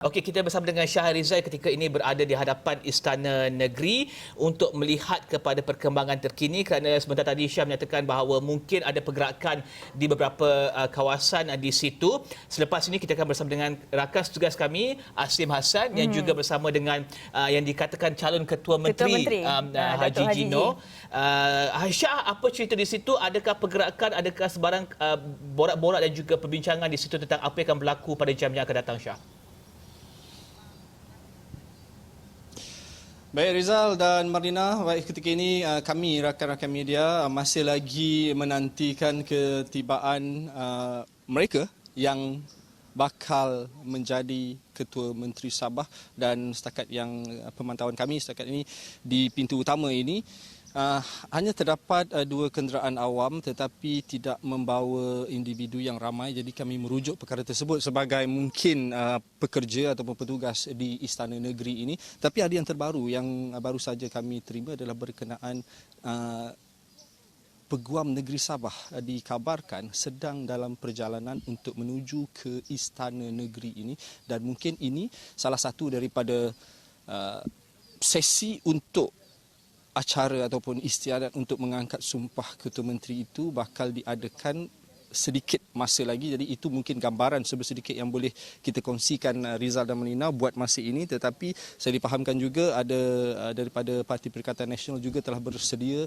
Okey, kita bersama dengan Shah Rizal ketika ini berada di hadapan Istana Negeri untuk melihat kepada perkembangan terkini kerana sebentar tadi Shah menyatakan bahawa mungkin ada pergerakan di beberapa kawasan di situ. Selepas ini kita akan bersama dengan rakan tugas kami Asim Hassan yang juga bersama dengan yang dikatakan calon Ketua Menteri, Haji Gino. Shah, apa cerita di situ? Adakah pergerakan, adakah sebarang borak-borak dan juga perbincangan di situ tentang apa yang akan berlaku pada jam yang akan datang, Shah? Baik Rizal dan Marlina, baik ketika ini kami rakan-rakan media masih lagi menantikan ketibaan mereka yang bakal menjadi Ketua Menteri Sabah, dan setakat yang pemantauan kami setakat ini di pintu utama ini hanya terdapat dua kenderaan awam tetapi tidak membawa individu yang ramai. Jadi kami merujuk perkara tersebut sebagai mungkin pekerja ataupun petugas di Istana Negeri ini. Tapi ada yang terbaru yang baru saja kami terima adalah berkenaan Peguam Negeri Sabah dikabarkan sedang dalam perjalanan untuk menuju ke Istana Negeri ini, dan mungkin ini salah satu daripada sesi untuk acara ataupun istiadat untuk mengangkat sumpah Ketua Menteri itu bakal diadakan sedikit masa lagi. Jadi itu mungkin gambaran sedikit yang boleh kita kongsikan Rizal dan Melina buat masa ini. Tetapi saya dipahamkan juga ada daripada Parti Perikatan Nasional juga telah bersedia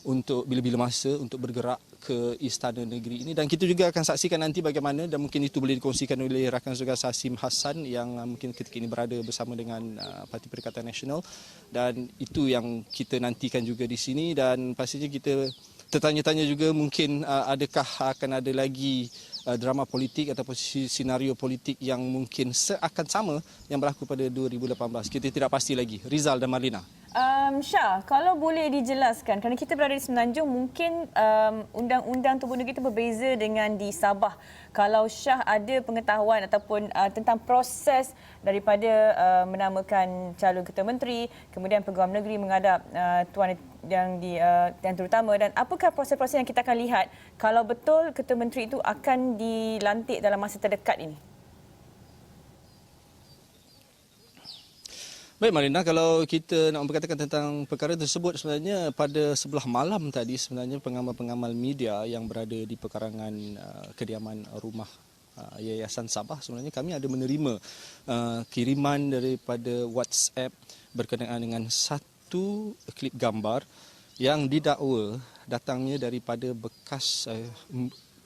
untuk bila-bila masa untuk bergerak ke Istana Negeri ini, dan kita juga akan saksikan nanti bagaimana, dan mungkin itu boleh dikongsikan oleh rakan tugas Asim Hassan yang mungkin ketika ini berada bersama dengan Parti Perikatan Nasional, dan itu yang kita nantikan juga di sini. Dan pastinya kita tertanya-tanya juga mungkin adakah akan ada lagi drama politik ataupun senario politik yang mungkin akan sama yang berlaku pada 2018. Kita tidak pasti lagi. Rizal dan Marlina. Shah, kalau boleh dijelaskan, kerana kita berada di Semenanjung, mungkin undang-undang tubuh negeri itu berbeza dengan di Sabah. Kalau Shah ada pengetahuan ataupun tentang proses daripada menamakan calon Ketua Menteri, kemudian Peguam Negeri menghadap tuan yang terutama, dan apakah proses-proses yang kita akan lihat kalau betul Ketua Menteri itu akan dilantik dalam masa terdekat ini? Baik Marina, kalau kita nak berkatakan tentang perkara tersebut, sebenarnya pada sebelah malam tadi sebenarnya pengamal-pengamal media yang berada di pekarangan kediaman rumah Yayasan Sabah, sebenarnya kami ada menerima kiriman daripada WhatsApp berkenaan dengan satu klip gambar yang didakwa datangnya daripada bekas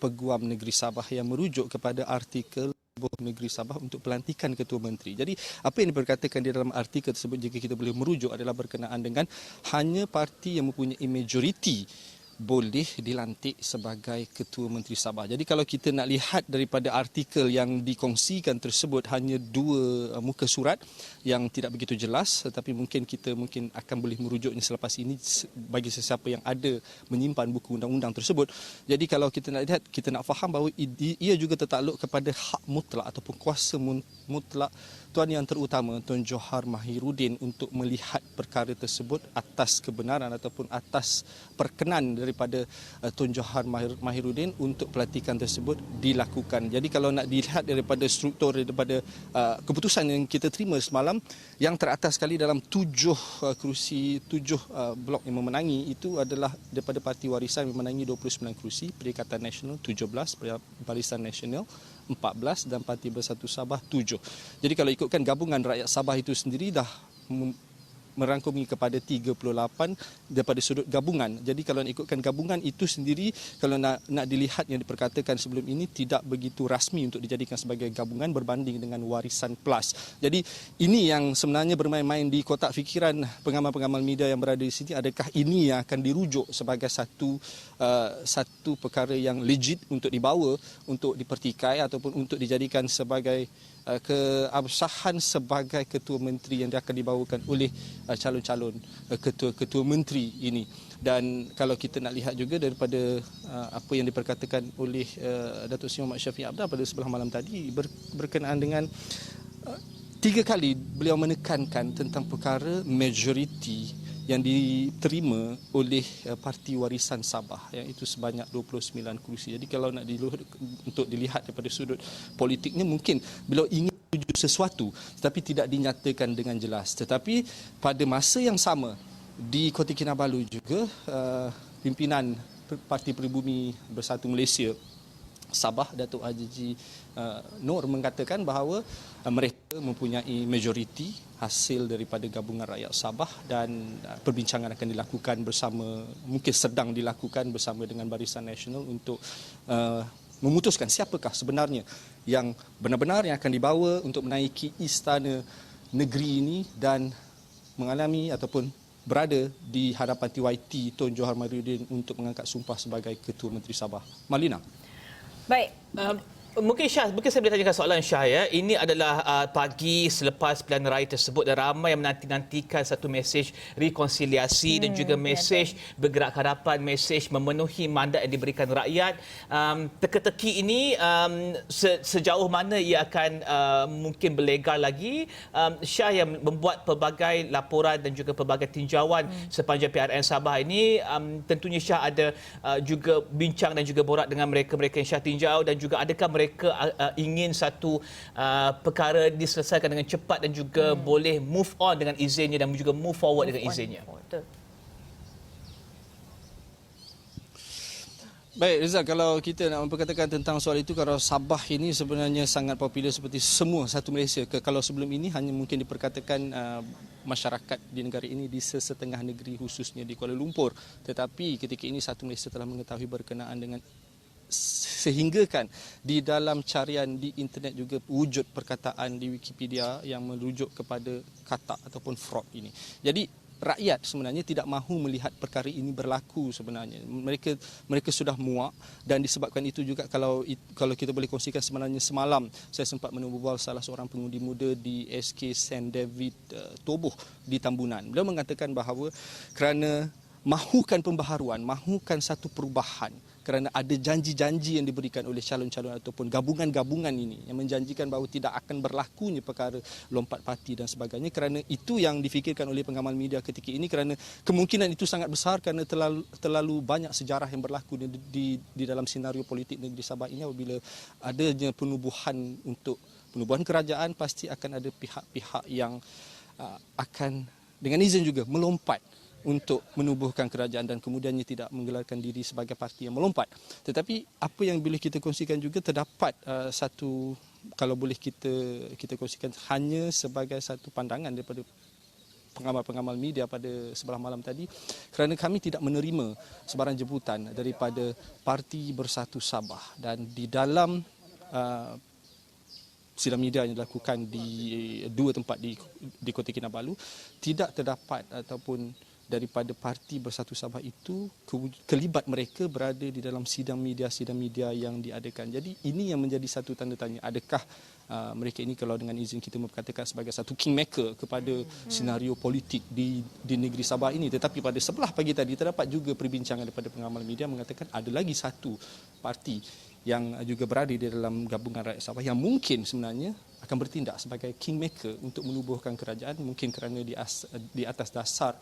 Peguam Negeri Sabah yang merujuk kepada artikel Negeri Sabah untuk pelantikan Ketua Menteri. Jadi apa yang diperkatakan di dalam artikel tersebut, jika kita boleh merujuk, adalah berkenaan dengan hanya parti yang mempunyai majoriti boleh dilantik sebagai Ketua Menteri Sabah. Jadi kalau kita nak lihat daripada artikel yang dikongsikan tersebut, hanya dua muka surat yang tidak begitu jelas, tetapi mungkin kita akan boleh merujuknya selepas ini bagi sesiapa yang ada menyimpan buku undang-undang tersebut. Jadi kalau kita nak lihat, kita nak faham bahawa ia juga tertakluk kepada hak mutlak ataupun kuasa mutlak Tuan Yang Terutama Tun Johar Mahiruddin untuk melihat perkara tersebut atas kebenaran ataupun atas perkenan daripada Tun Johar Mahiruddin untuk pelantikan tersebut dilakukan. Jadi kalau nak dilihat daripada struktur daripada keputusan yang kita terima semalam, yang teratas sekali dalam 7 kerusi, 7 blok yang memenangi itu adalah daripada Parti Warisan memenangi 29 kerusi, Perikatan Nasional 17, Barisan Nasional 14 dan Parti Bersatu Sabah 7. Jadi kalau ikutkan gabungan rakyat Sabah itu sendiri dah merangkumi kepada 38 daripada sudut gabungan. Jadi kalau nak ikutkan gabungan itu sendiri, kalau nak dilihat yang diperkatakan sebelum ini, tidak begitu rasmi untuk dijadikan sebagai gabungan berbanding dengan Warisan Plus. Jadi ini yang sebenarnya bermain-main di kotak fikiran pengamal-pengamal media yang berada di sini. Adakah ini yang akan dirujuk sebagai satu perkara yang legit untuk dibawa, untuk dipertikai ataupun untuk dijadikan sebagai keabsahan sebagai Ketua Menteri yang akan dibawakan oleh calon-calon Ketua Menteri ini. Dan kalau kita nak lihat juga daripada apa yang diperkatakan oleh Datuk Seri Muhammad Syafiq Abdal pada sebelah malam tadi berkenaan dengan 3 kali beliau menekankan tentang perkara majoriti yang diterima oleh Parti Warisan Sabah, yang itu sebanyak 29 kerusi. Jadi kalau nak untuk dilihat daripada sudut politiknya, mungkin beliau ingin menuju sesuatu tetapi tidak dinyatakan dengan jelas. Tetapi pada masa yang sama di Kota Kinabalu juga pimpinan Parti Peribumi Bersatu Malaysia Sabah, Datuk Haji Noor mengatakan bahawa mereka mempunyai majoriti hasil daripada gabungan rakyat Sabah dan perbincangan akan dilakukan bersama, mungkin sedang dilakukan bersama dengan Barisan Nasional untuk memutuskan siapakah sebenarnya yang benar-benar yang akan dibawa untuk menaiki istana negeri ini dan mengalami ataupun berada di hadapan TYT Tun Johor Mahyudin untuk mengangkat sumpah sebagai Ketua Menteri Sabah. Malina. Baik. Mungkin Syah, mungkin saya boleh tanyakan soalan Syah ya. Ini adalah pagi selepas pilihan raya tersebut dan ramai yang menanti-nantikan satu mesej rekonsiliasi dan juga mesej bergerak ke hadapan, mesej memenuhi mandat yang diberikan rakyat. Teka-teki ini sejauh mana ia akan mungkin berlegar lagi. Syah yang membuat pelbagai laporan dan juga pelbagai tinjauan sepanjang PRN Sabah ini, tentunya Syah ada juga bincang dan juga borak dengan mereka-mereka yang Syah tinjau, dan juga adakah mereka ingin satu perkara diselesaikan dengan cepat dan juga boleh move on dengan izinnya dan juga move forward dengan izinnya. Betul. Baik Rizal, kalau kita nak memperkatakan tentang soal itu, kalau Sabah ini sebenarnya sangat popular seperti semua satu Malaysia. Kalau sebelum ini hanya mungkin diperkatakan masyarakat di negara ini di sesetengah negeri khususnya di Kuala Lumpur. Tetapi ketika ini satu Malaysia telah mengetahui berkenaan dengan sehinggakan di dalam carian di internet juga wujud perkataan di Wikipedia yang merujuk kepada kata ataupun fraud ini. Jadi rakyat sebenarnya tidak mahu melihat perkara ini berlaku sebenarnya. Mereka sudah muak, dan disebabkan itu juga kalau kita boleh kongsikan sebenarnya semalam saya sempat menubur salah seorang pengundi muda di SK St. David Toboh di Tambunan. Beliau mengatakan bahawa kerana mahukan pembaharuan, mahukan satu perubahan, kerana ada janji-janji yang diberikan oleh calon-calon ataupun gabungan-gabungan ini yang menjanjikan bahawa tidak akan berlakunya perkara lompat parti dan sebagainya. Kerana itu yang difikirkan oleh pengamal media ketika ini, kerana kemungkinan itu sangat besar kerana terlalu banyak sejarah yang berlaku di dalam senario politik negeri Sabah ini. Apabila adanya penubuhan kerajaan, pasti akan ada pihak-pihak yang akan dengan izin juga melompat untuk menubuhkan kerajaan dan kemudiannya tidak menggelarkan diri sebagai parti yang melompat. Tetapi apa yang boleh kita kongsikan juga, terdapat satu, kalau boleh kita kongsikan hanya sebagai satu pandangan daripada pengamal-pengamal media pada sebelah malam tadi, kerana kami tidak menerima sebarang jemputan daripada Parti Bersatu Sabah, dan di dalam sidang media yang dilakukan di dua tempat di Kota Kinabalu, tidak terdapat ataupun daripada Parti Bersatu Sabah itu kelibat mereka berada di dalam sidang media yang diadakan. Jadi ini yang menjadi satu tanda tanya. Adakah mereka ini, kalau dengan izin kita memperkatakan, sebagai satu kingmaker kepada senario politik di negeri Sabah ini? Tetapi pada sebelah pagi tadi terdapat juga perbincangan daripada pengamal media mengatakan ada lagi satu parti yang juga berada di dalam gabungan rakyat Sabah yang mungkin sebenarnya akan bertindak sebagai kingmaker untuk menubuhkan kerajaan, mungkin kerana di atas dasar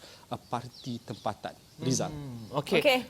parti tempatan. Rizal. Okey.